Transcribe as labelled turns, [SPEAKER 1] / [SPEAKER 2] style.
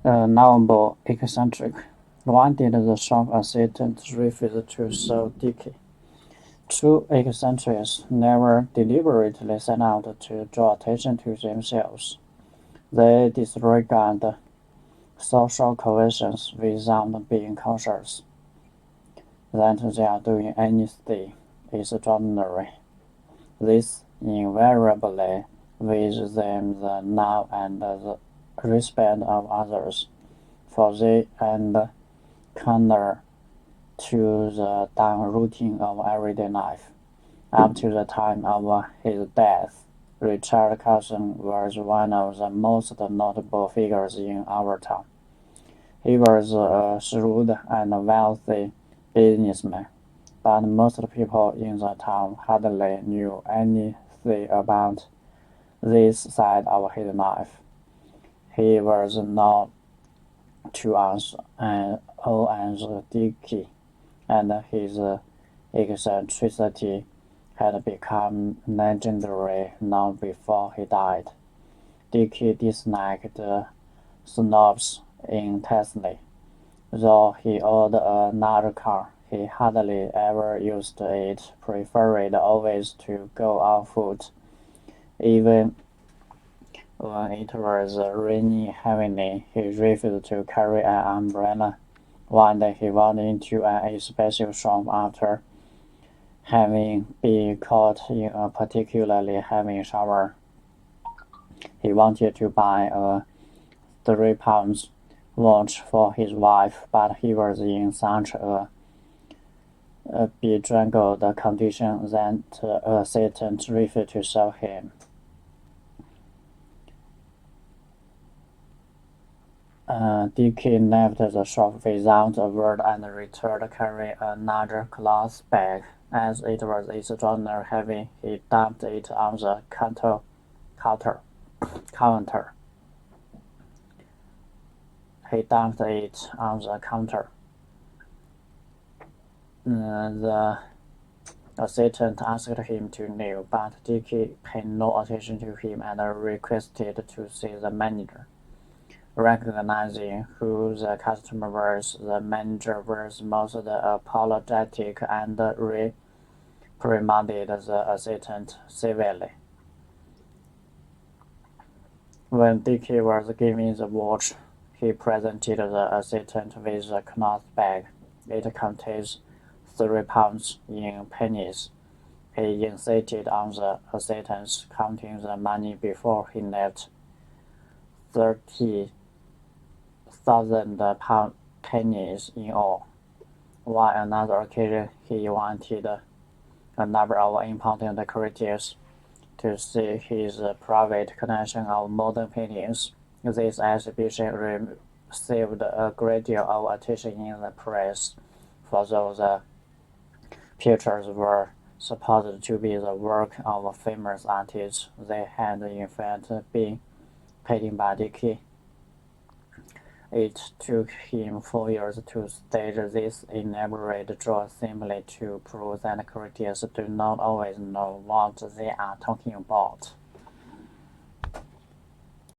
[SPEAKER 1] Lovable, eccentric. Why did the shop assistant refuse to show Dicky? True eccentrics never deliberately set out to draw attention to themselves. They disregard social cohesions without being conscious that they are doing anything extraordinary. This invariably with them the love and the respect of others, for they and counter to the down routine of everyday life. Up to the time of his death, Richard Carson was one of the most notable figures in our town. He was a shrewd and wealthy businessman, but most people in the town hardly knew anything about this side of his life. He was known to us all as Dicky, and his eccentricity had become legendary long before he died. Dicky disliked snobs intensely. Though he owned a large car, he hardly ever used it, preferred always to go on foot, even when it was raining heavily. He refused to carry an umbrella. One day he went into an expensive shop after having been caught in a particularly heavy shower. He wanted to buy a £3 watch for his wife, but he was in such a bedraggled condition that a assistant refused to show him. Dicky left the shop without a word and returned carrying a larger cloth bag. As it was extraordinarily heavy, he dumped it on the counter. He dumped it on the counter. The assistant asked him to leave, but Dicky paid no attention to him and requested to see the manager. Recognizing who the customer was, the manager was most apologetic and reprimanded the assistant severely. When Dicky was given the watch, he presented the assistant with a cloth bag. It contains £3 in pennies. He insisted on the assistant counting the money before he left. 30,000 pennies in all. On another occasion, he wanted a number of important critics to see his private collection of modern paintings. This exhibition received a great deal of attention in the press, for though the pictures were supposed to be the work of famous artists, they had in fact been painted by Dicky. It took him 4 years to stage this elaborate draw simply to prove that critics do not always know what they are talking about.